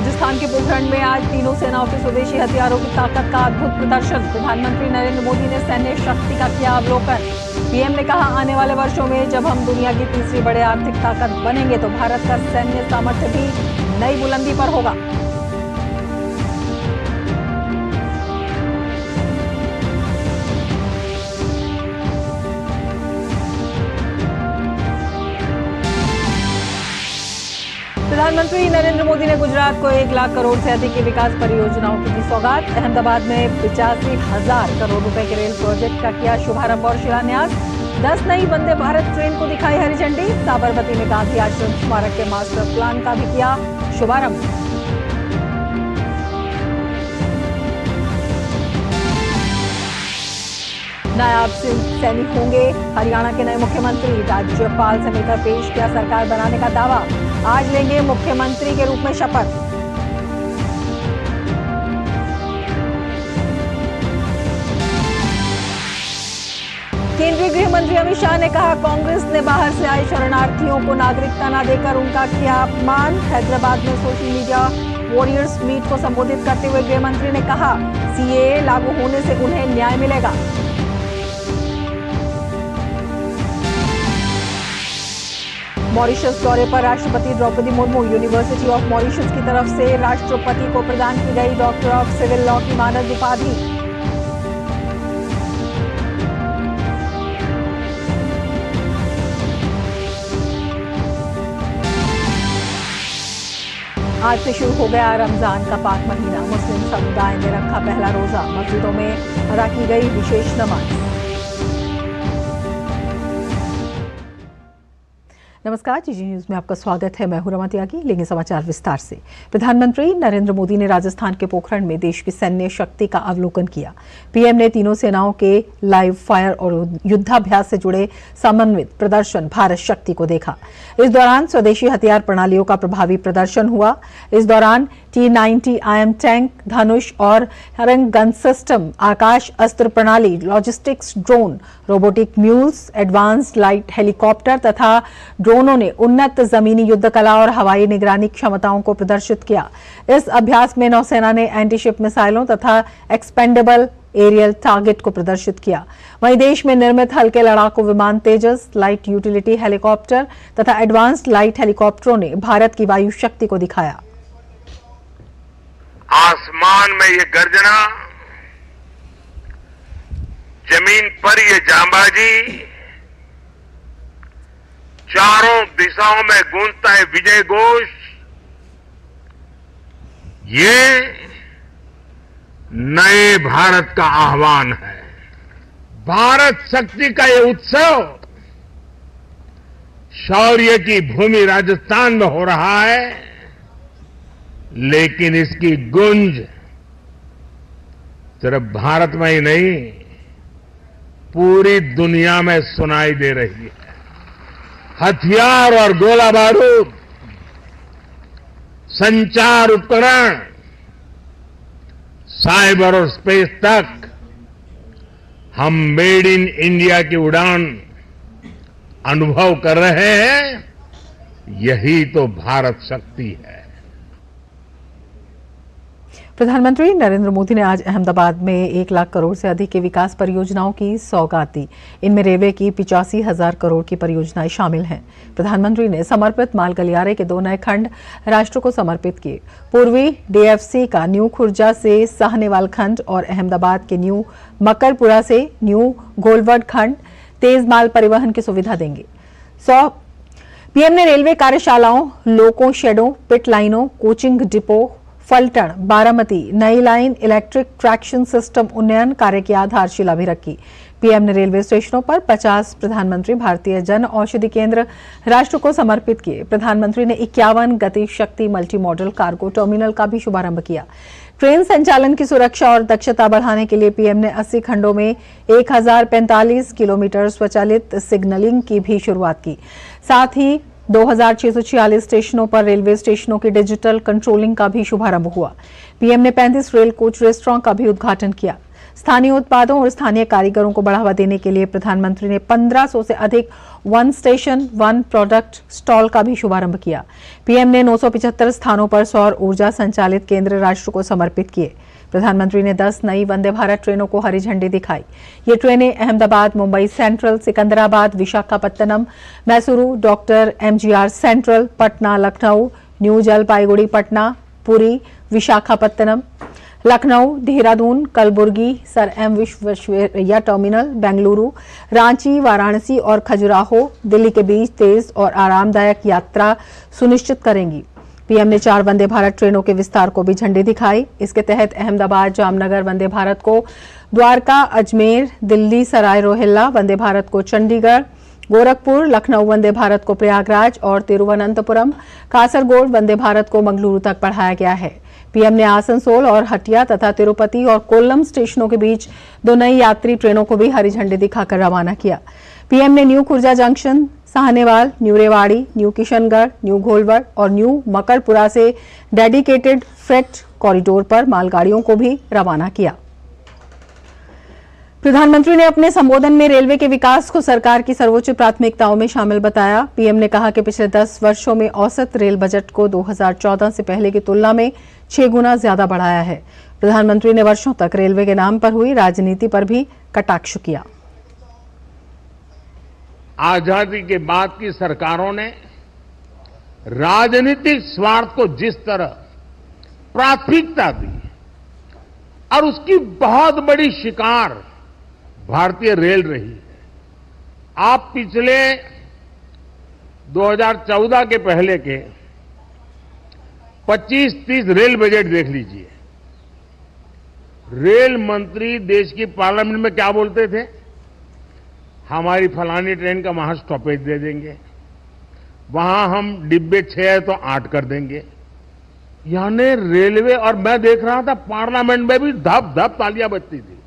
राजस्थान के पोखरण में आज तीनों सेनाओं के स्वदेशी हथियारों की ताकत का अद्भुत प्रदर्शन। प्रधानमंत्री नरेंद्र मोदी ने सैन्य शक्ति का किया अवलोकन। पीएम ने कहा, आने वाले वर्षों में जब हम दुनिया की तीसरी बड़े आर्थिक ताकत बनेंगे तो भारत का सैन्य सामर्थ्य भी नई बुलंदी पर होगा। प्रधानमंत्री नरेंद्र मोदी ने गुजरात को 1 लाख करोड़ से अधिक की विकास परियोजनाओं की दी सौगात। अहमदाबाद में 85,000 करोड़ रुपए के रेल प्रोजेक्ट का किया शुभारंभ और शिलान्यास। 10 नई वंदे भारत ट्रेन को दिखाई हरी झंडी। साबरमती में गांधी आश्रम स्मारक के मास्टर प्लान का भी किया शुभारंभ। नायब सैनी होंगे हरियाणा के नए मुख्यमंत्री। राज्यपाल से मिलकर पेश किया सरकार बनाने का दावा। आज लेंगे मुख्यमंत्री के रूप में शपथ। केंद्रीय गृह मंत्री अमित शाह ने कहा, कांग्रेस ने बाहर से आए शरणार्थियों को नागरिकता न देकर उनका किया अपमान। हैदराबाद में सोशल मीडिया वॉरियर्स मीट को संबोधित करते हुए गृह मंत्री ने कहा, सीएए लागू होने से उन्हें न्याय मिलेगा। मॉरिशस दौरे पर राष्ट्रपति Droupadi Murmu. University of Mauritius की तरफ से राष्ट्रपति को प्रदान की गई डॉक्टर ऑफ सिविल लॉ की मानद उपाधि। आज से शुरू हो गया रमजान का पाक महीना। मुस्लिम समुदाय ने रखा पहला रोजा। मस्जिदों में अदा की गई विशेष नमाज। नमस्कार, जीजी न्यूज में आपका स्वागत है। मैं हूं रमा त्यागी। लेंगे समाचार विस्तार से। प्रधानमंत्री नरेंद्र मोदी ने राजस्थान के पोखरण में देश की सैन्य शक्ति का अवलोकन किया। पीएम ने तीनों सेनाओं के लाइव फायर और युद्धाभ्यास से जुड़े समन्वित प्रदर्शन भारत शक्ति को देखा। इस दौरान स्वदेशी हथियार प्रणालियों का प्रभावी प्रदर्शन हुआ। इस दौरान T-90 IM टैंक, धनुष और रंग गन सिस्टम, आकाश अस्त्र प्रणाली, logistics drone, robotic mules, advanced light helicopter तथा ड्रोनों ने उन्नत जमीनी युद्ध कला और हवाई निगरानी क्षमताओं को प्रदर्शित किया। इस अभ्यास में नौसेना ने एंटीशिप मिसाइलों तथा एक्सपेंडेबल एरियल टारगेट को प्रदर्शित किया। वहीं देश में निर्मित हल्के लड़ाकू विमान तेजस, लाइट यूटिलिटी हेलीकॉप्टर तथा एडवांस्ड लाइट हेलीकॉप्टरों ने भारत की वायु शक्ति को दिखाया। आसमान में ये गर्जना, जमीन पर ये जांबाजी, चारों दिशाओं में गूंजता है विजय घोष। ये नए भारत का आह्वान है। भारत शक्ति का ये उत्सव शौर्य की भूमि राजस्थान में हो रहा है, लेकिन इसकी गूंज सिर्फ भारत में ही नहीं, पूरी दुनिया में सुनाई दे रही है। हथियार और गोला बारूद, संचार उपकरण, साइबर और स्पेस तक हम मेड इन इंडिया की उड़ान अनुभव कर रहे हैं। यही तो भारत शक्ति है। प्रधानमंत्री नरेंद्र मोदी ने आज अहमदाबाद में 1 लाख करोड़ से अधिक की विकास परियोजनाओं की सौगात दी। इनमें रेलवे की 85,000 करोड़ की परियोजनाएं शामिल हैं। प्रधानमंत्री ने समर्पित माल गलियारे के 2 नए खंड राष्ट्र को समर्पित किए। पूर्वी डीएफसी का न्यू खुर्जा से साहनेवाल खंड और अहमदाबाद के न्यू मकरपुरा से न्यू गोलवर्ड खंड तेज माल परिवहन की सुविधा देंगे। पीएम ने रेलवे कार्यशालाओं, लोको शेडों, पिट लाइनों, कोचिंग डिपो, फलटण, बारामती नई लाइन इलेक्ट्रिक ट्रैक्शन सिस्टम उन्नयन कार्य की आधारशिला भी रखी। पीएम ने रेलवे स्टेशनों पर 50 प्रधानमंत्री भारतीय जन औषधि केंद्र राष्ट्र को समर्पित किए। प्रधानमंत्री ने 51 गति शक्ति मल्टी मॉडल कार्गो टर्मिनल का भी शुभारंभ किया। ट्रेन संचालन की सुरक्षा और दक्षता बढ़ाने के लिए पीएम ने 80 खंडों में 1045 किलोमीटर स्वचालित सिग्नलिंग की भी शुरुआत की। साथ ही 2646 स्टेशनों पर रेलवे स्टेशनों की डिजिटल कंट्रोलिंग का भी शुभारंभ हुआ। पीएम ने 35 रेल कोच रेस्टोरेंट का भी उद्घाटन किया। स्थानीय उत्पादों और स्थानीय कारीगरों को बढ़ावा देने के लिए प्रधानमंत्री ने 1500 से अधिक one station one product stall का भी शुभारंभ किया। पीएम ने 975 स्थानों पर सौर ऊर्जा संचालित केंद्र राष्ट्र को समर्पित किए। प्रधानमंत्री ने 10 नई वंदे भारत ट्रेनों को हरी झंडी दिखाई। ये ट्रेनें Ahmedabad, Mumbai central, Secunderabad, Visakhapatnam, Mysuru, doctor MGR central, Patna, Lucknow, new Jalpaiguri, Patna, Puri, Visakhapatnam, Lucknow, Dehradun, Kalaburagi, sir M Visvesvaraya terminal, Bengaluru, Ranchi, Varanasi और खजुराहो दिल्ली के बीच तेज और आरामदायक यात्रा सुनिश्चित करेंगी। पीएम ने 4 वंदे भारत ट्रेनों के विस्तार को भी झंडी दिखाई। इसके तहत अहमदाबाद जामनगर वंदे भारत को द्वारका, अजमेर, दिल्ली सराय रोहिल्ला वंदे भारत को चंडीगढ़, गोरखपुर, लखनऊ वंदे भारत को प्रयागराज और तिरुवनंतपुरम, कासरगोड वंदे भारत को मंगलुरु तक बढ़ाया गया है। पीएम ने आसनसोल और हटिया तथा तिरुपति और कोल्लम स्टेशनों के बीच 2 नई यात्री ट्रेनों को भी हरी झंडी दिखाकर रवाना किया। पीएम ने new Khurja junction, Sahnewal, new Rewari, new Kishangarh, new Gholvad और न्यू मकरपुरा से डेडिकेटेड फ्रेट कॉरिडोर पर मालगाड़ियों को भी रवाना किया। प्रधानमंत्री ने अपने संबोधन में रेलवे के विकास को सरकार की सर्वोच्च प्राथमिकताओं में शामिल बताया। पीएम ने कहा कि पिछले 10 वर्षों में औसत रेल बजट को 2014 से पहले की तुलना में 6 गुना ज्यादा बढ़ाया है। प्रधानमंत्री ने वर्षों तक रेलवे के नाम पर हुई राजनीति पर भी कटाक्ष किया। आजादी के बाद की सरकारों ने राजनीतिक स्वार्थ को जिस तरह प्राथमिकता दी और उसकी बहुत बड़ी शिकार भारतीय रेल रही है। आप पिछले 2014 के पहले के 25-30 रेल बजट देख लीजिए। रेल मंत्री देश की पार्लियामेंट में क्या बोलते थे? हमारी फलानी ट्रेन का वहां स्टॉपेज दे देंगे, वहां हम डिब्बे 6 है तो 8 कर देंगे। यानी रेलवे, और मैं देख रहा था पार्लियामेंट में भी धप धप तालियां बजती थी।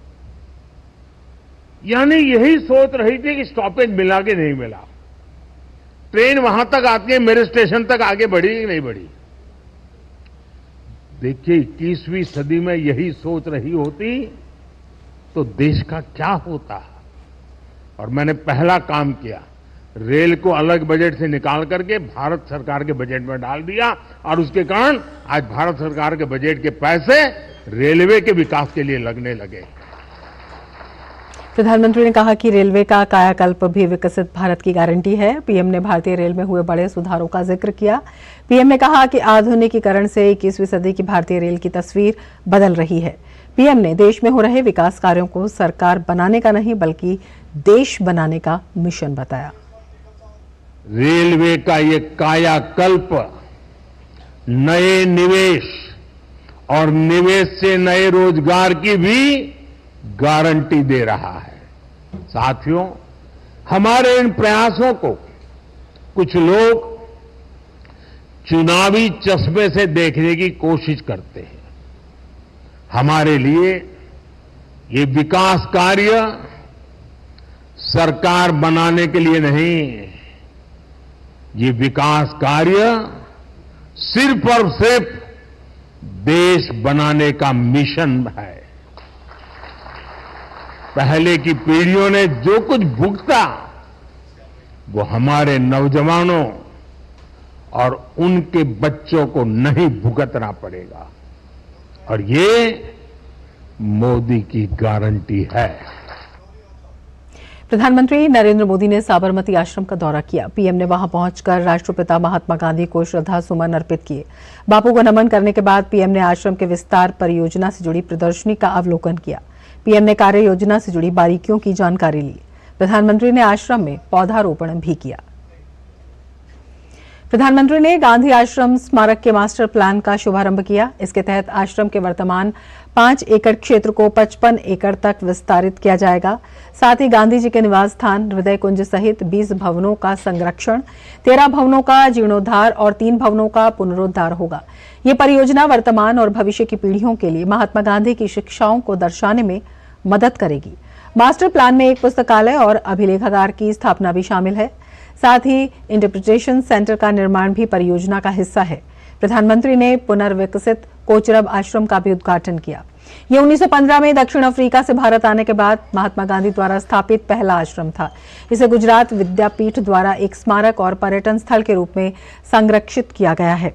यानी यही सोच रही थी कि स्टॉपेज मिला कि नहीं मिला, ट्रेन वहां तक आती है, मेरे स्टेशन तक आगे बढ़ी कि नहीं बढ़ी। देखिए 21वीं सदी में यही सोच रही होती तो देश का क्या होता। और मैंने पहला काम किया, रेल को अलग बजट से निकाल करके भारत सरकार के बजट में डाल दिया और उसके कारण आज भारत सरकार के बजट के पैसे रेलवे के विकास के लिए लगने लगे। प्रधानमंत्री ने कहा कि रेलवे का कायाकल्प भी विकसित भारत की गारंटी है। पीएम ने भारतीय रेल में हुए बड़े सुधारों का जिक्र किया। पीएम ने कहा कि आधुनिकीकरण से 21वीं सदी की भारतीय रेल की तस्वीर बदल रही है। पीएम ने देश में हो रहे विकास कार्यों को सरकार बनाने का नहीं बल्कि देश बनाने का मिशन बताया। रेलवे का ये कायाकल्प नए निवेश और निवेश से नए रोजगार की भी गारंटी दे रहा है। साथियों, हमारे इन प्रयासों को कुछ लोग चुनावी चश्मे से देखने की कोशिश करते हैं। हमारे लिए ये विकास कार्य सरकार बनाने के लिए नहीं, ये विकास कार्य सिर्फ और सिर्फ देश बनाने का मिशन है। पहले की पीढ़ियों ने जो कुछ भुगता वो हमारे नौजवानों और उनके बच्चों को नहीं भुगतना पड़ेगा, और ये मोदी की गारंटी है। प्रधानमंत्री नरेंद्र मोदी ने साबरमती आश्रम का दौरा किया। पीएम ने वहां पहुंचकर राष्ट्रपिता महात्मा गांधी को श्रद्धा सुमन अर्पित किए। बापू को नमन करने के बाद पीएम ने आश्रम के विस्तार परियोजना से जुड़ी प्रदर्शनी का अवलोकन किया। पीएम ने कार्य योजना से जुड़ी बारीकियों की जानकारी ली। प्रधानमंत्री ने आश्रम में पौधारोपण भी किया। प्रधानमंत्री ने गांधी आश्रम स्मारक के मास्टर प्लान का शुभारंभ किया। इसके तहत आश्रम के वर्तमान 5 एकड़ क्षेत्र को 55 एकड़ तक विस्तारित किया जाएगा। साथ ही गांधी जी के निवास स्थान, हृदय कुंज सहित 20 भवनों का संरक्षण, 13 भवनों का जीर्णोद्धार और 3 भवनों का पुनरुद्धार होगा। ये परियोजना वर्तमान और भविष्य की पीढ़ियों के लिए महात्मा गांधी की शिक्षाओं को दर्शाने में मदद करेगी। मास्टर प्लान में एक पुस्तकालय और अभिलेखागार की स्थापना भी शामिल है। साथ ही इंटरप्रिटेशन सेंटर का निर्माण भी परियोजना का हिस्सा है। प्रधानमंत्री ने पुनर्विकसित कोचरब आश्रम का भी उद्घाटन किया। ये 1915 में दक्षिण अफ्रीका से भारत आने के बाद महात्मा गांधी द्वारा स्थापित पहला आश्रम था। इसे गुजरात विद्यापीठ द्वारा एक स्मारक और पर्यटन स्थल के रूप में संरक्षित किया गया है।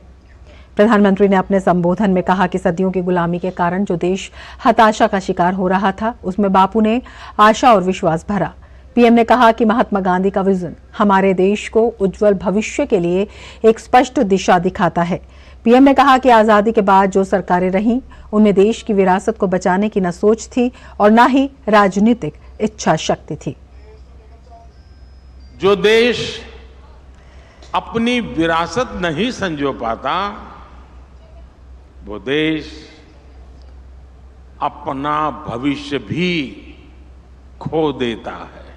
प्रधानमंत्री ने अपने संबोधन में कहा कि सदियों की गुलामी के कारण जो देश हताशा का शिकार हो रहा था, उसमें बापू ने आशा और विश्वास भरा। पीएम ने कहा कि महात्मा गांधी का विजन हमारे देश को उज्जवल भविष्य के लिए एक स्पष्ट दिशा दिखाता है। पीएम ने कहा कि आजादी के बाद जो सरकारें रहीं, उनमें देश की विरासत को बचाने की न सोच थी और न ही राजनीतिक इच्छा शक्ति थी। जो देश अपनी विरासत नहीं संजो पाता, वो देश अपना भविष्य भी खो देता है।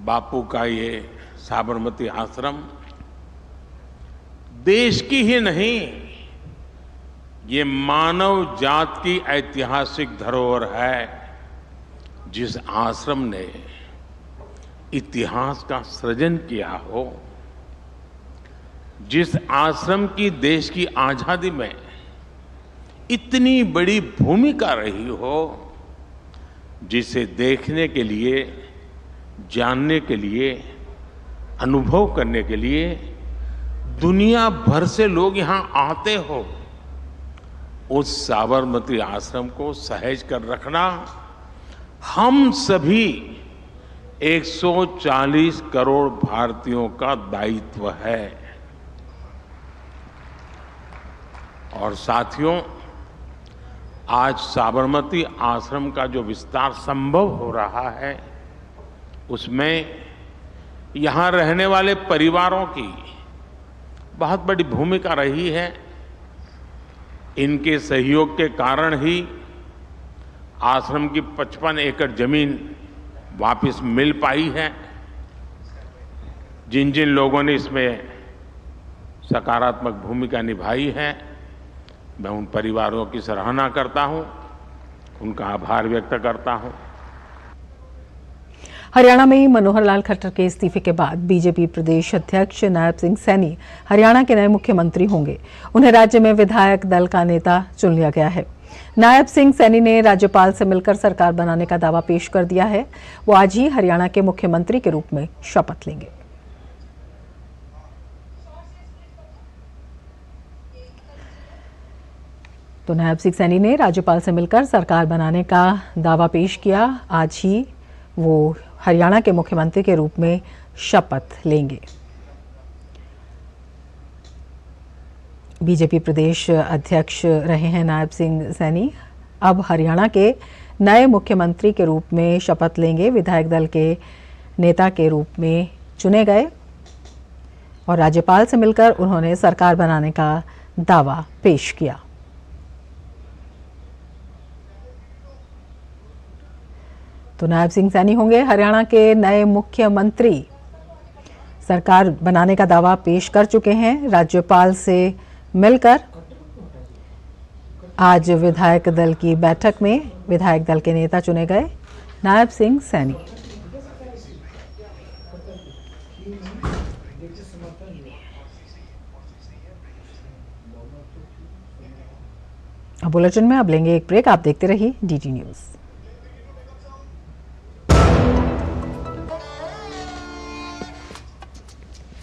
बापू का ये साबरमती आश्रम देश की ही नहीं, ये मानव जात की ऐतिहासिक धरोहर है, जिस आश्रम ने इतिहास का सृजन किया हो, जिस आश्रम की देश की आजादी में इतनी बड़ी भूमिका रही हो, जिसे देखने के लिए, जानने के लिए, अनुभव करने के लिए दुनिया भर से लोग यहां आते हो, उस साबरमती आश्रम को सहेज कर रखना हम सभी 140 करोड़ भारतीयों का दायित्व है। और साथियों, आज साबरमती आश्रम का जो विस्तार संभव हो रहा है, उसमें यहां रहने वाले परिवारों की बहुत बड़ी भूमिका रही है। इनके सहयोग के कारण ही आश्रम की 55 एकड़ जमीन वापस मिल पाई है। जिन जिन लोगों ने इसमें सकारात्मक भूमिका निभाई है, मैं उन परिवारों की सराहना करता हूं, उनका आभार व्यक्त करता हूं। हरियाणा में मनोहर लाल खट्टर के इस्तीफे के बाद बीजेपी प्रदेश अध्यक्ष नायब सिंह सैनी हरियाणा के नए मुख्यमंत्री होंगे। उन्हें राज्य में विधायक दल का नेता चुन लिया गया है। नायब सिंह सैनी ने राज्यपाल से मिलकर सरकार बनाने का दावा पेश कर दिया है। वो आज ही हरियाणा के मुख्यमंत्री के रूप में शपथ लेंगे। तो नायब सिंह सैनी ने राज्यपाल से मिलकर सरकार बनाने का दावा पेश किया। आज ही वो हरियाणा के मुख्यमंत्री के रूप में शपथ लेंगे। बीजेपी प्रदेश अध्यक्ष रहे हैं नायब सिंह सैनी, अब हरियाणा के नए मुख्यमंत्री के रूप में शपथ लेंगे। विधायक दल के नेता के रूप में चुने गए और राज्यपाल से मिलकर उन्होंने सरकार बनाने का दावा पेश किया। तो नायब सिंह सैनी होंगे हरियाणा के नए मुख्यमंत्री। सरकार बनाने का दावा पेश कर चुके हैं। राज्यपाल से मिलकर आज विधायक दल की बैठक में विधायक दल के नेता चुने गए नायब सिंह सैनी। बुलेटिन में अब लेंगे एक ब्रेक। आप देखते रहिए डीडी न्यूज।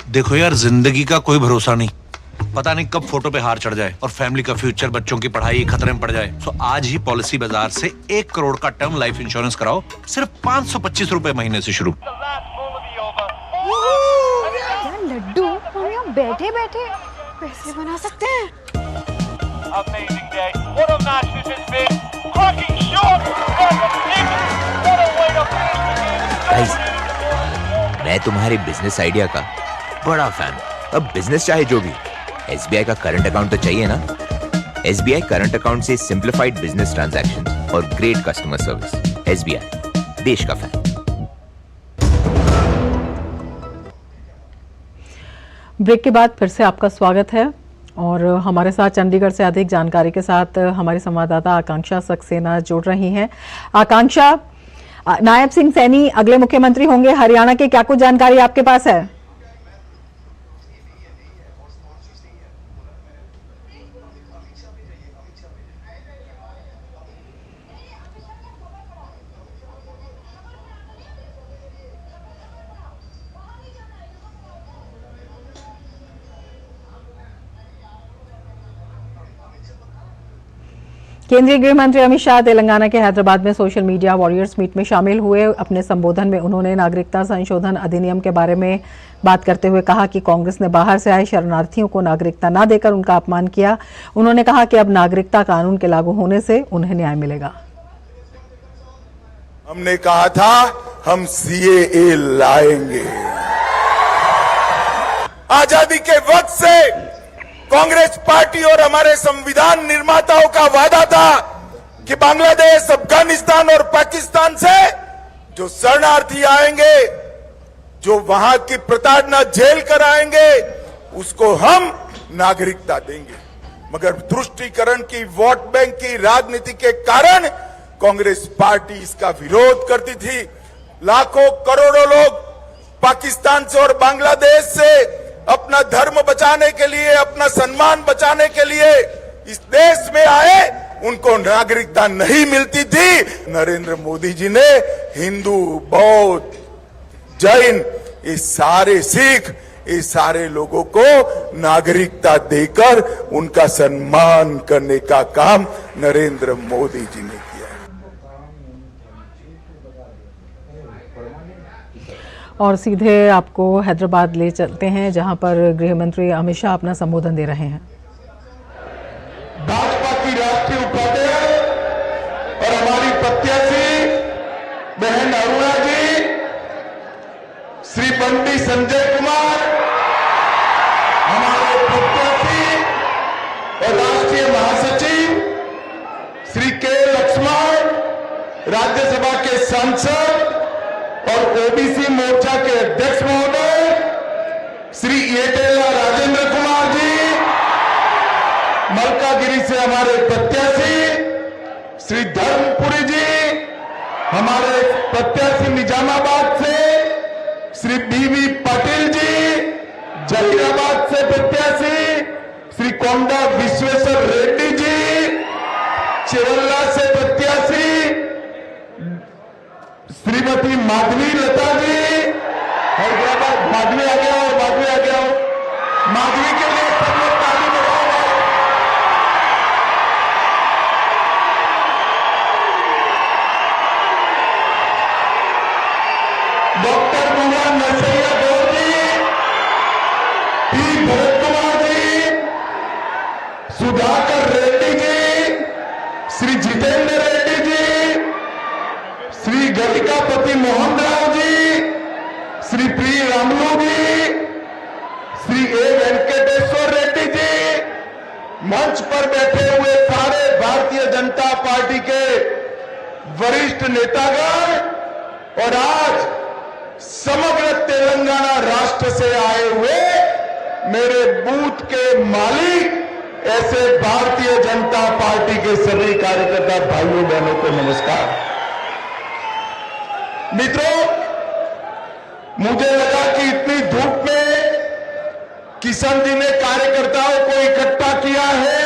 देखो यार, जिंदगी का कोई भरोसा नहीं, पता नहीं कब फोटो पे हार चढ़ जाए और फैमिली का फ्यूचर, बच्चों की पढ़ाई खतरे में पड़ जाए। तो आज ही पॉलिसी बाजार से 1 करोड़ का टर्म लाइफ इंश्योरेंस कराओ, सिर्फ 525 रुपए महीने से शुरू। यार लड्डू, हम यहाँ बैठे बैठे पैसे बना सकते हैं। गाइस, मैं तुम्हारे बिजनेस आइडिया का बड़ा फैन। अब बिजनेस चाहे जो भी, एसबीआई का करंट अकाउंट तो चाहिए ना। एसबीआई करंट अकाउंट से सिंप्लीफाइड बिजनेस ट्रांजैक्शंस और ग्रेट कस्टमर सर्विस। एसबीआई, देश का फैन। ब्रेक के बाद फिर से आपका स्वागत है और हमारे साथ चंडीगढ़ से अधिक जानकारी के साथ हमारी संवाददाता आकांक्षा सक्सेना जुड़ रही हैं। आकांक्षा, नायब सिंह सैनी अगले मुख्यमंत्री होंगे हरियाणा के, क्या कुछ जानकारी आपके पास है? केंद्रीय गृह मंत्री अमित शाह तेलंगाना के हैदराबाद में सोशल मीडिया वॉरियर्स मीट में शामिल हुए। अपने संबोधन में उन्होंने नागरिकता संशोधन अधिनियम के बारे में बात करते हुए कहा कि कांग्रेस ने बाहर से आए शरणार्थियों को नागरिकता न देकर उनका अपमान किया। उन्होंने कहा कि अब नागरिकता कानून के लागू होने से उन्हें न्याय मिलेगा। हमने कहा था हम सीएए लाएंगे। आजादी के वक्त से कांग्रेस पार्टी और हमारे संविधान निर्माताओं का वादा था कि बांग्लादेश, अफगानिस्तान और पाकिस्तान से जो शरणार्थी आएंगे, जो वहां की प्रताड़ना झेल कर आएंगे, उसको हम नागरिकता देंगे। मगर तुष्टीकरण की, वोट बैंक की राजनीति के कारण कांग्रेस पार्टी इसका विरोध करती थी। लाखों करोड़ों लोग पाकिस्तान से और बांग्लादेश से अपना धर्म बचाने के लिए, अपना सम्मान बचाने के लिए इस देश में आए, उनको नागरिकता नहीं मिलती थी। नरेंद्र मोदी जी ने हिंदू, बौद्ध, जैन, ये सारे सिख, ये सारे लोगों को नागरिकता देकर उनका सम्मान करने का काम नरेंद्र मोदी जी ने किया। और सीधे आपको हैदराबाद ले चलते हैं, जहां पर गृह मंत्री अमित शाह अपना संबोधन दे रहे हैं। भाजपा की राष्ट्रीय उपाध्यक्ष और हमारी प्रत्याशी बहन अरुणा जी, श्री बंटी संजय कुमार, हमारे प्रत्याशी और राष्ट्रीय महासचिव श्री के लक्ष्मण, राज्यसभा के सांसद और ओबीसी मोर्चा के अध्यक्ष महोदय श्री येटेला राजेंद्र कुमार जी, मलकागिरी से हमारे प्रत्याशी श्री धर्मपुरी जी, हमारे प्रत्याशी निजामाबाद से श्री बीवी पाटिल जी, जहीराबाद से प्रत्याशी श्री कोंडा विश्वेश्वर रेड्डी जी, चिवल्ला से प्रत्याशी श्रीमती माधवी लता जी, हैदराबाद। माधवी आ गया हो, माधवी आ गया हो। माधवी के लिए सब लोग ताली बजाओ। डॉक्टर मोहन नरसैया गौर जी, पी भरत कुमार जी, सुधाकर रेड्डी जी, श्री जितेंद्र रेड्डी जी, श्री गलिकापति मोहन राव जी, श्री प्रिय रामलू जी, श्री ए वेंकटेश्वर रेड्डी जी, मंच पर बैठे हुए सारे भारतीय जनता पार्टी के वरिष्ठ नेतागण और आज समग्र तेलंगाना राष्ट्र से आए हुए मेरे बूथ के मालिक, ऐसे भारतीय जनता पार्टी के सभी कार्यकर्ता भाइयों बहनों को नमस्कार। मित्रों, मुझे लगा कि इतनी धूप में किशन जी ने कार्यकर्ताओं को इकट्ठा किया है,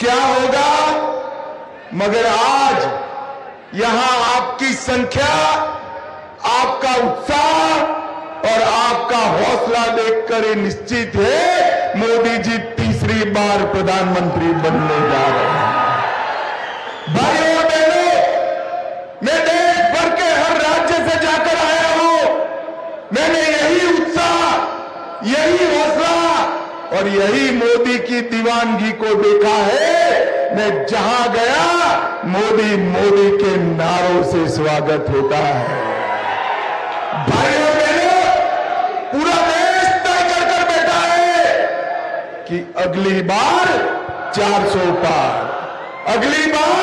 क्या होगा, मगर आज यहां आपकी संख्या, आपका उत्साह और आपका हौसला देखकर ये निश्चित है मोदी जी तीसरी बार प्रधानमंत्री बनने जा रहे हैं। भाइयों और बहनों, मैं देश भर के हर राज्य से जाकर आया हूं। मैंने यही उत्साह, यही हौसला और यही मोदी की दीवानगी को देखा है। मैं जहां गया, मोदी मोदी के नारों से स्वागत होता है। भाइयों बहनों, पूरा देश तय कर बैठा है कि अगली बार 400 पार, अगली बार।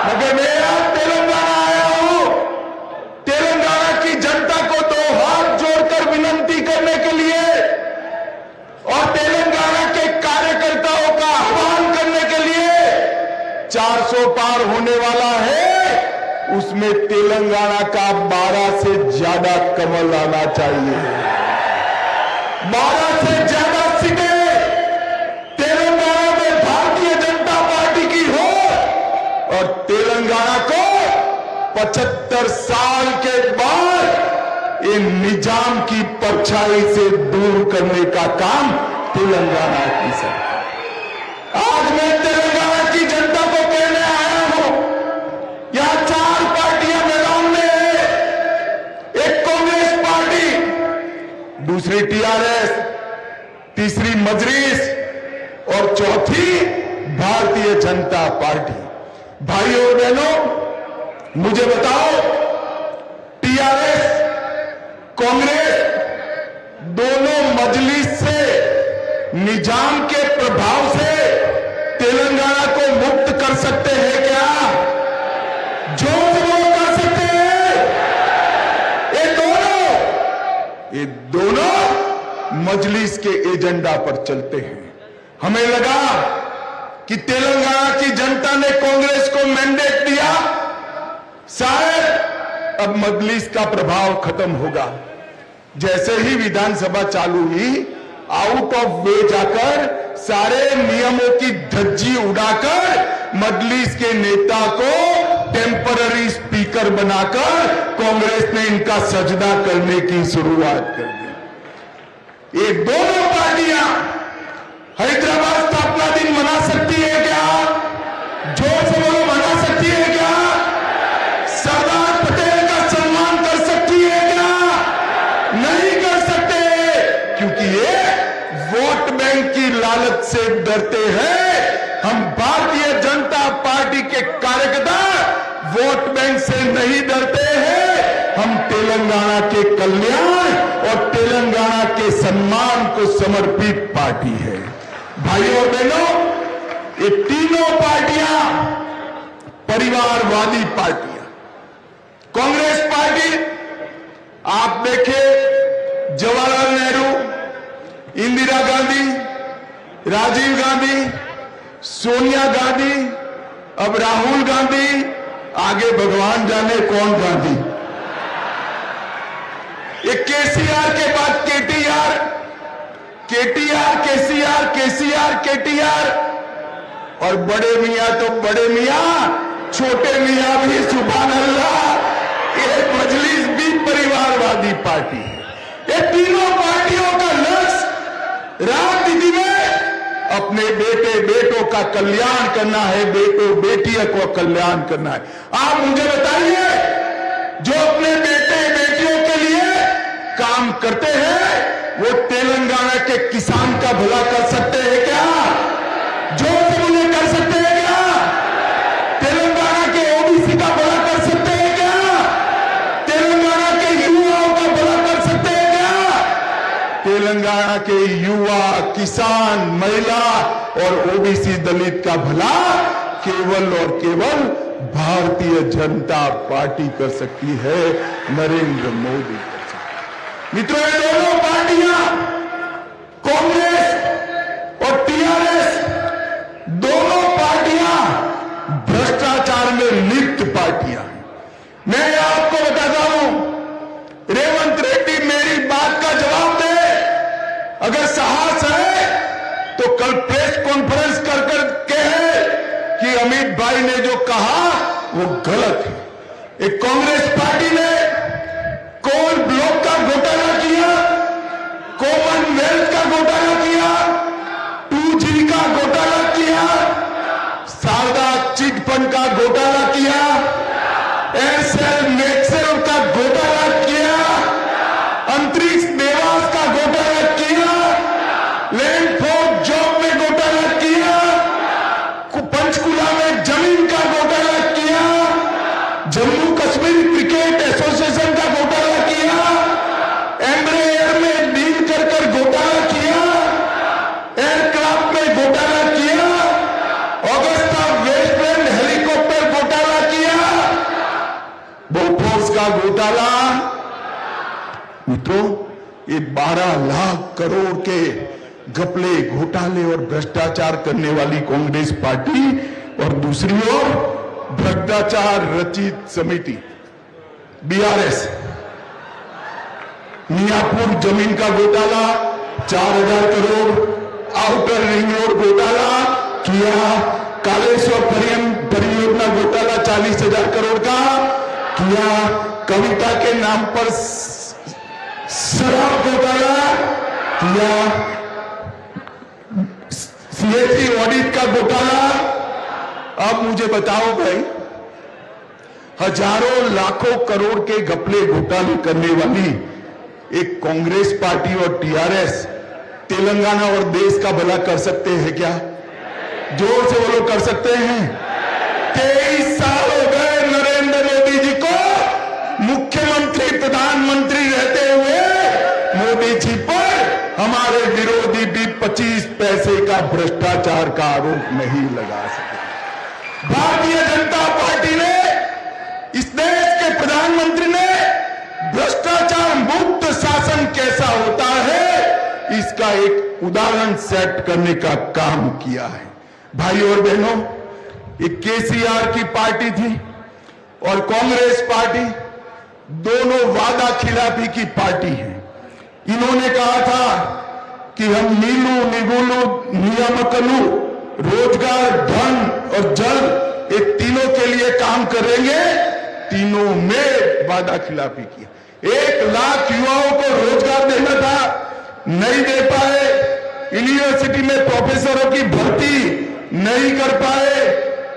मगर मैं आज तेलंगाना आया हूं, तेलंगाना की जनता को दो हाथ जोड़कर विनंती करने के लिए और तेलंगाना के कार्यकर्ताओं का आह्वान करने के लिए 400 पार होने वाला है, उसमें तेलंगाना का 12 से ज्यादा कमल आना चाहिए। 12 से ज्यादा सीटें तेलंगाना में भारतीय जनता पार्टी की हो और तेलंगाना को 75 साल के बाद इन निजाम की परछाई से दूर करने का काम तेलंगाना की सरकार। आज मैं तेलंगाना की जनता को कहने आया हूं, यहां 4 पार्टियां मैदान में है। एक कांग्रेस पार्टी, दूसरी टीआरएस, तीसरी मजलिस और चौथी भारतीय जनता पार्टी। भाइयों और बहनों, मुझे बताओ, टीआरएस, कांग्रेस दोनों मजलिस से, निजाम के प्रभाव से तेलंगाना को मुक्त कर सकते हैं क्या? जोर से बोलो, कर सकते हैं? ये दोनों मजलिस के एजेंडा पर चलते हैं। हमें लगा कि तेलंगाना की जनता ने कांग्रेस को मैंडेट दिया, शायद अब मजलिस का प्रभाव खत्म होगा। जैसे ही विधानसभा चालू हुई, आउट ऑफ वे जाकर सारे नियमों की धज्जी उड़ाकर मजलिस के नेता को टेम्पररी स्पीकर बनाकर कांग्रेस ने इनका सजदा करने की शुरुआत कर दी। ये दोनों पार्टियां हैदराबाद स्थापना दिन मना सकती है क्या? जोर से बोलो, मना सकती है क्या? सरदार पटेल का सम्मान कर सकती है क्या? नहीं कर सकते, क्योंकि ये वोट बैंक की लालच से डरते हैं। हम भारतीय जनता पार्टी के कार्यकर्ता वोट बैंक से नहीं डरते हैं। हम तेलंगाना के कल्याण और तेलंगाना के सम्मान को समर्पित पार्टी है। भाइयों और बहनों, ये तीनों पार्टियां परिवारवादी पार्टियां। कांग्रेस पार्टी, आप देखें, जवाहरलाल नेहरू, इंदिरा गांधी, राजीव गांधी, सोनिया गांधी, अब राहुल गांधी, आगे भगवान जाने कौन गांधी। ये केसीआर के बाद KTR, KTR KCR, KCR KTR, और बड़े मियां तो बड़े मियां, छोटे मियां भी सुभान अल्लाह। ये मजलिस भी परिवारवादी पार्टी है। ये तीनों पार्टियों का लक्ष्य राजनीति में अपने बेटे बेटों का कल्याण करना है, बेटों बेटियों को कल्याण करना है। आप मुझे बताइए, जो अपने बेटे बेटियों के लिए काम करते हैं, वो तेलंगाना के किसान का भला कर सकते हैं क्या? जो मुझे कर सकते हैं क्या? तेलंगाना के ओबीसी का भला कर सकते हैं क्या? तेलंगाना के युवाओं का भला कर सकते हैं क्या? तेलंगाना के युवा, किसान, महिला और ओबीसी दलित का भला केवल और केवल भारतीय जनता पार्टी कर सकती है, नरेंद्र मोदी कर सकती है। मित्रों, ये दोनों पार्टियां, कांग्रेस और टीआरएस, दोनों पार्टियां भ्रष्टाचार में लिप्त पार्टियां हैं। मैं आपको बताता हूं, रेवंत रेड्डी मेरी बात का जवाब दे। अगर साहस है तो कल प्रेस कॉन्फ्रेंस कर कहे कि अमित भाई ने जो कहा वो गलत है। एक कांग्रेस पार्टी ने कोल ब्लॉक का घोटाला किया, कॉमनवेल्थ का घोटाला किया, 2G का घोटाला किया, शारदा चिट फंड का घोटाला किया, एयरसेल मैक्सेल का घोटाला किया, अंतरिक्ष देवास का घोटाला किया, लैंड फोर्स जॉब में घोटाला किया, पंचकुला में जमीन का घोटाला किया, जम्मू कश्मीर क्रिकेट एसोसिएशन का घोटाला किया, एम्ब्रेयर में डील कर घोटाला किया, एयरक्राफ्ट में घोटाला किया, ऑगस्टा वेस्टलैंड हेलीकॉप्टर घोटाला किया, बोफोर्स का घोटाला। मित्रों, ये 12 लाख करोड़ के घपले, घोटाले और भ्रष्टाचार करने वाली कांग्रेस पार्टी और दूसरी ओर भ्रष्टाचार रचित समिति बीआरएस, मियापुर जमीन का घोटाला 4000 करोड़, आउटर रिंग रोड घोटाला किया, कालेश्वर परियोजना घोटाला 40,000 करोड़ का किया, कविता के नाम पर शराब घोटाला किया, सीएससी ऑडिट का घोटाला। अब मुझे बताओ भाई, हजारों लाखों करोड़ के घपले घोटाले करने वाली एक कांग्रेस पार्टी और टीआरएस तेलंगाना और देश का भला कर सकते हैं क्या? जोर से बोलो, कर सकते हैं? 23 साल हो गए नरेंद्र मोदी जी को मुख्यमंत्री प्रधानमंत्री रहते हुए। मोदी जी पर हमारे विरोधी भी 25 पैसे का भ्रष्टाचार का आरोप नहीं लगा सके। भारतीय जनता पार्टी ने, इस देश के प्रधानमंत्री ने भ्रष्टाचार मुक्त शासन कैसा होता है इसका एक उदाहरण सेट करने का काम किया है। भाई और बहनों, ये केसीआर की पार्टी थी और कांग्रेस पार्टी दोनों वादा खिलाफी की पार्टी है। इन्होंने कहा था कि हम नीलू निगुलू नियामकलू रोजगार, धन और जल, ये तीनों के लिए काम करेंगे। तीनों में वादा खिलाफी किया। 1 लाख युवाओं को रोजगार देना था, नहीं दे पाए। यूनिवर्सिटी में प्रोफेसरों की भर्ती नहीं कर पाए।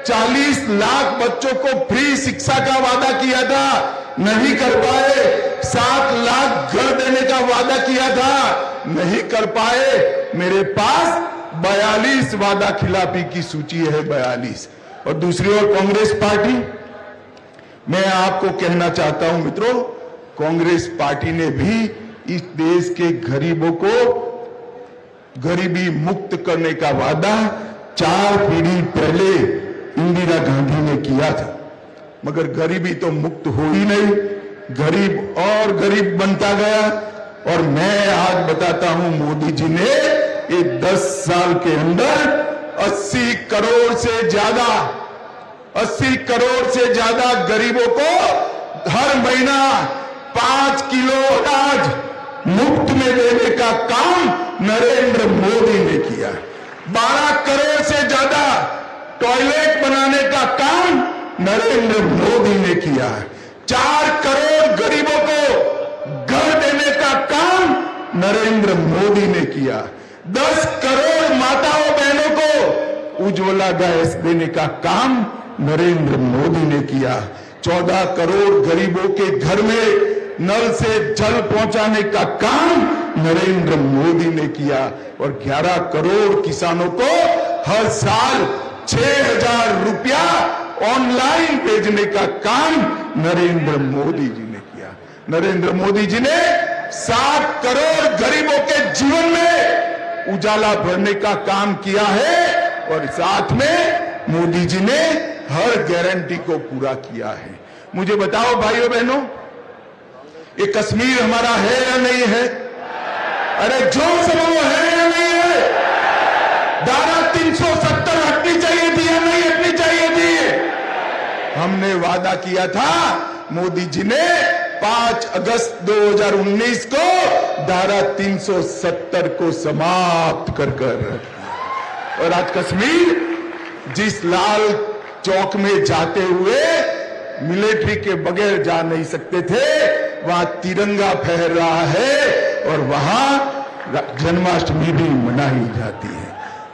40 लाख बच्चों को फ्री शिक्षा का वादा किया था, नहीं कर पाए। 7 लाख घर देने का वादा किया था, नहीं कर पाए। मेरे पास 42 वादा खिलाफी की सूची है, 42। और दूसरी ओर कांग्रेस पार्टी, मैं आपको कहना चाहता हूं मित्रों, कांग्रेस पार्टी ने भी इस देश के गरीबों को गरीबी मुक्त करने का वादा 4 पीढ़ी पहले इंदिरा गांधी ने किया था, मगर गरीबी तो मुक्त हो ही नहीं, गरीब और गरीब बनता गया। और मैं आज बताता हूं, मोदी जी ने ये 10 साल के अंदर 80 करोड़ से ज्यादा गरीबों को हर महीना 5 किलो अनाज मुफ्त में देने का काम नरेंद्र मोदी ने किया। 12 करोड़ से ज्यादा टॉयलेट बनाने का काम नरेंद्र मोदी ने किया। 4 करोड़ गरीबों को घर देने का काम नरेंद्र मोदी ने किया। 10 करोड़ माताओं बहनों को उज्ज्वला गैस देने का काम नरेंद्र मोदी ने किया। 14 करोड़ गरीबों के घर में नल से जल पहुंचाने का काम नरेंद्र मोदी ने किया। और 11 करोड़ किसानों को हर साल 6,000 रुपया ऑनलाइन भेजने का काम नरेंद्र मोदी जी ने किया। नरेंद्र मोदी जी ने 7 करोड़ गरीबों के जीवन में उजाला भरने का काम किया है। और साथ में मोदी जी ने हर गारंटी को पूरा किया है। मुझे बताओ भाइयों बहनों, ये कश्मीर हमारा है या नहीं है? अरे जोर से बोलो, है या नहीं है? धारा 370 हटनी चाहिए थी या नहीं हटनी चाहिए थी? हमने वादा किया था, मोदी जी ने 5 अगस्त 2019 को धारा 370 को समाप्त कर और आज कश्मीर जिस लाल चौक में जाते हुए मिलिट्री के बगैर जा नहीं सकते थे, वहां तिरंगा फहर रहा है और वहां जन्माष्टमी भी मनाई जाती है।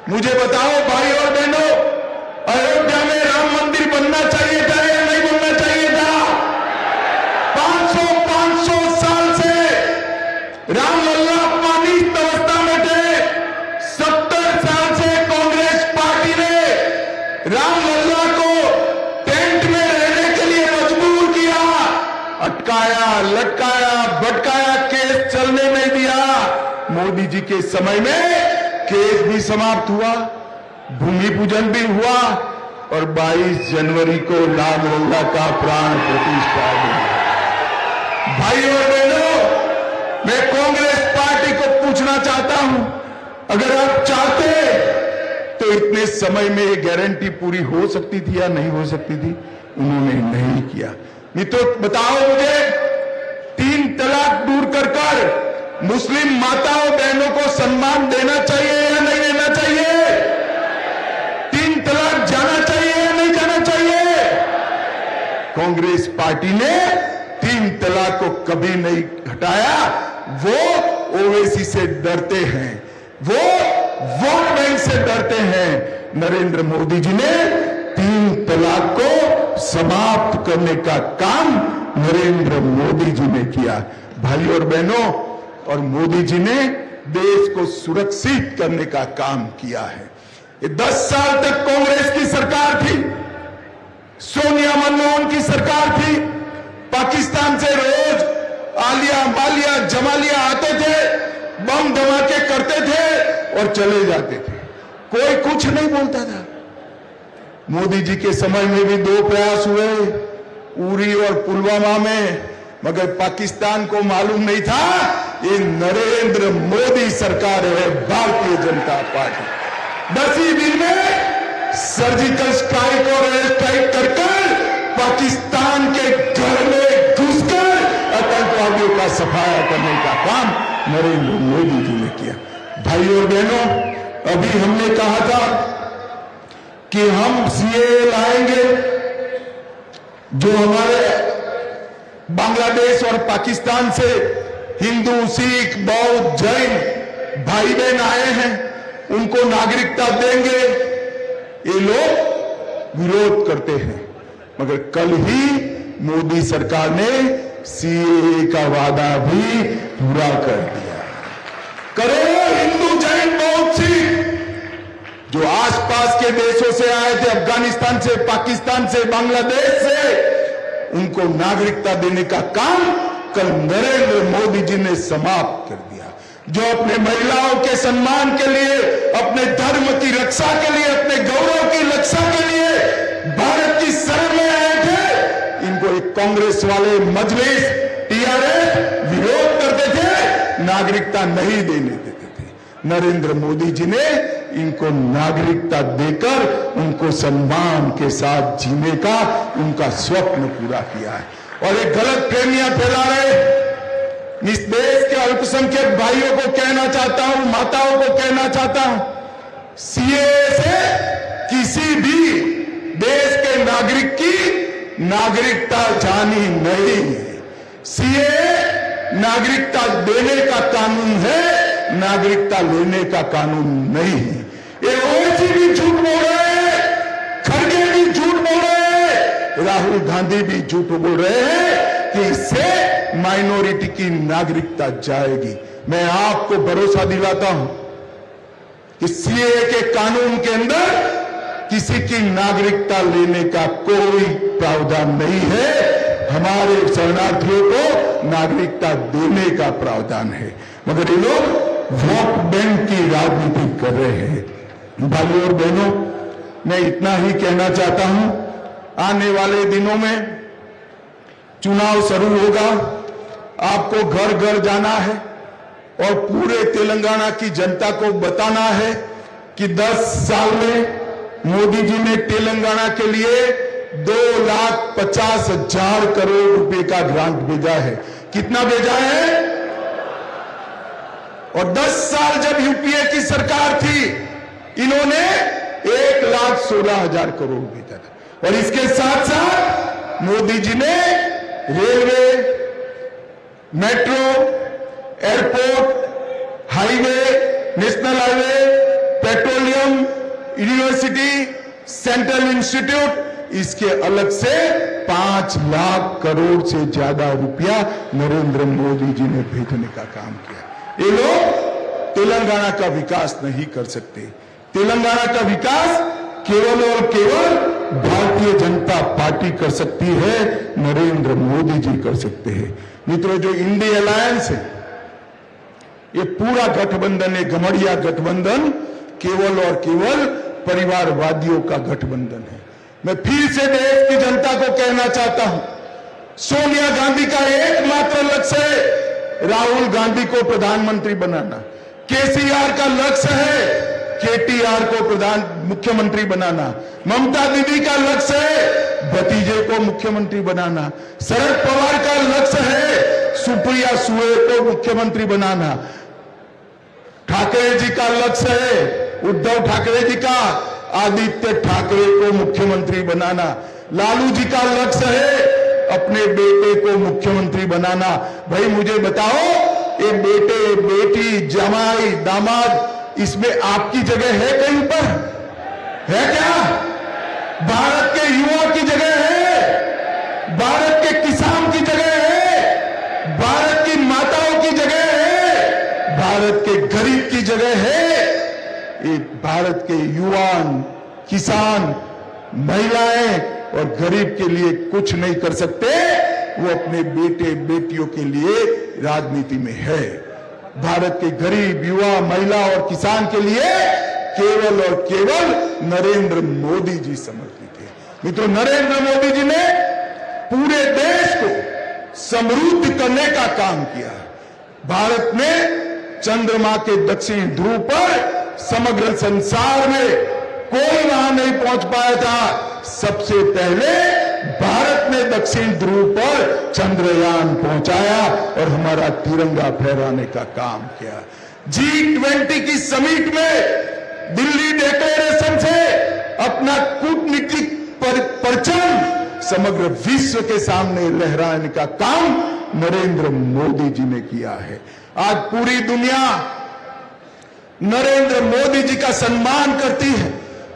मुझे बताओ भाई और बहनों, अयोध्या में राम मंदिर बनना चाहिए था या नहीं बनना चाहिए था? 500 साल से रामलला अपमानित अवस्था में थे। 70 साल से कांग्रेस पार्टी ने रामलला को टेंट में रहने के लिए मजबूर किया, अटकाया, लटकाया, भटकाया, केस चलने नहीं दिया। मोदी जी के समय में केस भी समाप्त हुआ, भूमि पूजन भी हुआ और 22 जनवरी को रामलला का प्राण प्रतिष्ठा हुआ। भाई और बहनों, मैं कांग्रेस पार्टी को पूछना चाहता हूं, अगर आप चाहते तो इतने समय में ये गारंटी पूरी हो सकती थी या नहीं हो सकती थी? उन्होंने नहीं किया। मित्रों बताओ मुझे, 3 तलाक दूर कर मुस्लिम माताओं बहनों को सम्मान देना चाहिए या नहीं देना चाहिए? 3 तलाक जाना चाहिए या नहीं जाना चाहिए? कांग्रेस पार्टी ने 3 तलाक को कभी नहीं हटाया। वो ओवैसी से डरते हैं, वो वोट बैंक से डरते हैं। नरेंद्र मोदी जी ने 3 तलाक को समाप्त करने का काम नरेंद्र मोदी जी ने किया। भाइयों और बहनों, और मोदी जी ने देश को सुरक्षित करने का काम किया है। ये 10 साल तक कांग्रेस की सरकार थी, सोनिया मनमोहन की सरकार थी। पाकिस्तान से रोज आलिया मालिया जमालिया आते थे, बम धमाके करते थे और चले जाते थे, कोई कुछ नहीं बोलता था। मोदी जी के समय में भी 2 प्रयास हुए, उरी और पुलवामा में, मगर पाकिस्तान को मालूम नहीं था ये नरेंद्र मोदी सरकार है, भारतीय जनता पार्टी। 10 दिन में सर्जिकल स्ट्राइक और एयर स्ट्राइक कर पाकिस्तान के घर में घुसकर आतंकवादियों का सफाया करने का काम नरेंद्र मोदी जी ने किया। भाइयों और बहनों, अभी हमने कहा था कि हम सीएए लाएंगे जो हमारे बांग्लादेश और पाकिस्तान से हिंदू, सिख, बौद्ध, जैन भाई बहन आए हैं, उनको नागरिकता देंगे। ये लोग विरोध करते हैं, मगर कल ही मोदी सरकार ने सीएए का वादा भी पूरा कर दिया। करोड़ों हिंदू, जैन, बौद्ध, सिख जो आसपास के देशों से आए थे, अफगानिस्तान से, पाकिस्तान से, बांग्लादेश से, उनको नागरिकता देने का काम कल नरेंद्र मोदी जी ने समाप्त कर दिया। जो अपने महिलाओं के सम्मान के लिए, अपने धर्म की रक्षा के लिए, अपने गौरव की रक्षा के लिए भारत की शरण में आए थे, इनको एक कांग्रेस वाले मजलिस, टीआरएस विरोध करते थे, नागरिकता नहीं देने देते थे। नरेंद्र मोदी जी ने इनको नागरिकता देकर उनको सम्मान के साथ जीने का उनका स्वप्न पूरा किया है। और एक गलत प्रेमियां फैला रहे, इस देश के अल्पसंख्यक भाइयों को कहना चाहता हूं, माताओं को कहना चाहता हूं, सीएए से किसी भी देश के नागरिक की नागरिकता जानी नहीं है। सीएए नागरिकता देने का कानून है, नागरिकता लेने का कानून नहीं है। ये ओवैसी भी झूठ बोल रहे हैं, खड़गे भी झूठ बोल रहे हैं, राहुल गांधी भी झूठ बोल रहे हैं कि इससे माइनॉरिटी की नागरिकता जाएगी। मैं आपको भरोसा दिलाता हूं कि सीएए के कानून के अंदर किसी की नागरिकता लेने का कोई प्रावधान नहीं है। हमारे शरणार्थियों को नागरिकता देने का प्रावधान है, मगर ये लोग वोट बैंक की राजनीति कर रहे हैं। भाइयों और बहनों, मैं इतना ही कहना चाहता हूं, आने वाले दिनों में चुनाव शुरू होगा, आपको घर घर जाना है और पूरे तेलंगाना की जनता को बताना है कि 10 साल में मोदी जी ने तेलंगाना के लिए 2,50,000 करोड़ रुपए का ग्रांट भेजा है। कितना भेजा है? और 10 साल जब यूपीए की सरकार थी, इन्होंने 1,16,000 करोड़ भेजा था। और इसके साथ साथ मोदी जी ने railway, metro, airport, highway, national highway, petroleum, university, central institute, इसके अलग से 5 लाख करोड़ से ज्यादा रुपया नरेंद्र मोदी जी ने भेजने का काम किया। ये लोग तेलंगाना का विकास नहीं कर सकते। तेलंगाना का विकास केवल और केवल भारतीय जनता पार्टी कर सकती है, नरेंद्र मोदी जी कर सकते हैं। मित्रों, जो इंडिया अलायंस है, ये पूरा गठबंधन है, घमड़िया गठबंधन, केवल और केवल परिवारवादियों का गठबंधन है। मैं फिर से देश की जनता को कहना चाहता हूं, सोनिया गांधी का एकमात्र लक्ष्य है राहुल गांधी को प्रधानमंत्री बनाना। केसीआर का लक्ष्य है केटीआर को मुख्यमंत्री बनाना। ममता दीदी का लक्ष्य है भतीजे को मुख्यमंत्री बनाना। शरद पवार का लक्ष्य है सुप्रिया सुळे को मुख्यमंत्री बनाना। ठाकरे जी का लक्ष्य है, उद्धव ठाकरे जी का, आदित्य ठाकरे को मुख्यमंत्री बनाना। लालू जी का लक्ष्य है अपने बेटे को मुख्यमंत्री बनाना। भाई मुझे बताओ, ये बेटे, बेटी, जमाई, दामाद इसमें आपकी जगह है कहीं पर? है क्या? भारत के युवा की जगह है, भारत के किसान की जगह है, भारत की माताओं की जगह है, भारत के गरीब की जगह है। ये भारत के युवान, किसान, महिलाएं और गरीब के लिए कुछ नहीं कर सकते, वो अपने बेटे बेटियों के लिए राजनीति में है। भारत के गरीब, युवा, महिला और किसान के लिए केवल और केवल नरेंद्र मोदी जी समर्पित है। मित्रों, नरेंद्र मोदी जी ने पूरे देश को समृद्ध करने का काम किया। भारत ने चंद्रमा के दक्षिण ध्रुव पर समग्र संसार में कोई वहां नहीं पहुंच पाया था। सबसे पहले भारत ने दक्षिण ध्रुव पर चंद्रयान पहुंचाया और हमारा तिरंगा फहराने का काम किया। G20 की समिट में दिल्ली डिक्लेरेशन से अपना कूटनीतिक परचम समग्र विश्व के सामने लहराने का काम नरेंद्र मोदी जी ने किया है। आज पूरी दुनिया नरेंद्र मोदी जी का सम्मान करती है।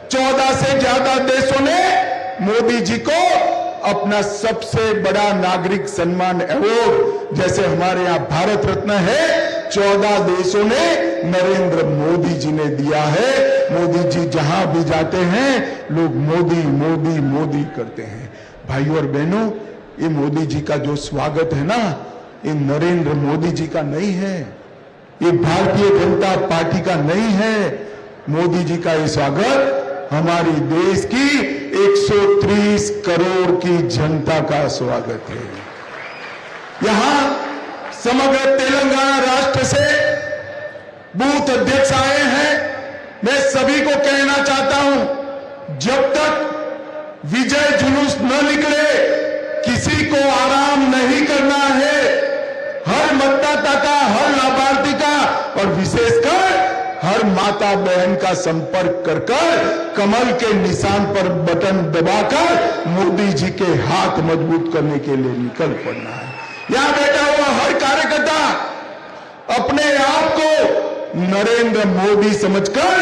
14 से ज्यादा देशों ने मोदी जी को अपना सबसे बड़ा नागरिक सम्मान अवार्ड, जैसे हमारे यहां भारत रत्न है, 14 देशों ने नरेंद्र मोदी जी ने दिया है। मोदी जी जहां भी जाते हैं लोग मोदी मोदी मोदी करते हैं। भाइयों और बहनों, ये मोदी जी का जो स्वागत है ना, ये नरेंद्र मोदी जी का नहीं है, ये भारतीय जनता पार्टी का नहीं है। मोदी जी का ये स्वागत हमारी देश की 130 करोड़ की जनता का स्वागत है। यहां समग्र तेलंगाना राष्ट्र से बूथ अध्यक्ष आए हैं। मैं सभी को कहना चाहता हूं, जब तक विजय जुलूस न निकले किसी को आराम नहीं करना है। हर मतदाता का, हर लाभार्थी का और विशेषकर हर माता बहन का संपर्क कर कमल के निशान पर बटन दबाकर मोदी जी के हाथ मजबूत करने के लिए निकल पड़ना है। यहां बैठा हुआ हर कार्यकर्ता अपने आप को नरेंद्र मोदी समझकर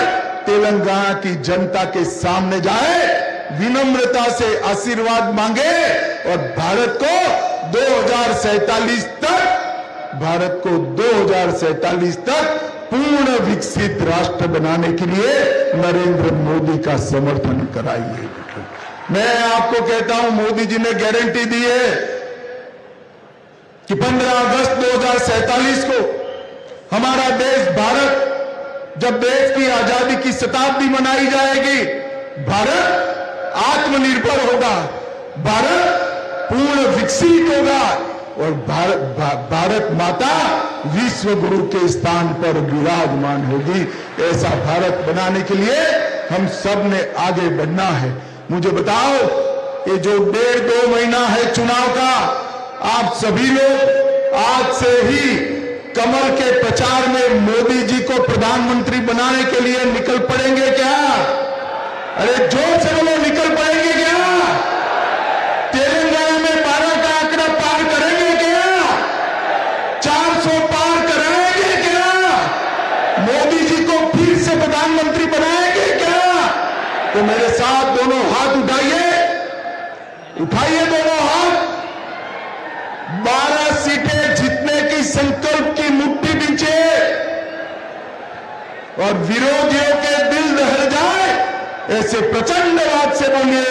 तेलंगाना की जनता के सामने जाए, विनम्रता से आशीर्वाद मांगे और भारत को 2047 तक पूर्ण विकसित राष्ट्र बनाने के लिए नरेंद्र मोदी का समर्थन कराइए। मैं आपको कहता हूं, मोदी जी ने गारंटी दी है कि 15 अगस्त 2047 को हमारा देश भारत, जब देश की आजादी की शताब्दी मनाई जाएगी, भारत आत्मनिर्भर होगा, भारत पूर्ण विकसित होगा और भारत माता विश्व गुरु के स्थान पर विराजमान होगी। ऐसा भारत बनाने के लिए हम सब ने आगे बढ़ना है। मुझे बताओ, ये जो 1.5-2 महीना है चुनाव का, आप सभी लोग आज से ही कमल के प्रचार में मोदी जी को प्रधानमंत्री बनाने के लिए निकल पड़ेंगे क्या? अरे जोर से बोलो, निकल पड़ेंगे क्या? तेलंगाना में 12 का आंकड़ा पार करेंगे क्या? 400 पार कराएंगे क्या? मोदी जी को फिर से प्रधानमंत्री बनाएंगे क्या? तो मेरे साथ दोनों हाथ उठाइए, उठाइए दोनों हाथ। 12 सीटें जीतने की संकल्प की मुट्ठी बींचे और विरोधियों के दिल दहल जाए ऐसे प्रचंड आवाज से बोलिए,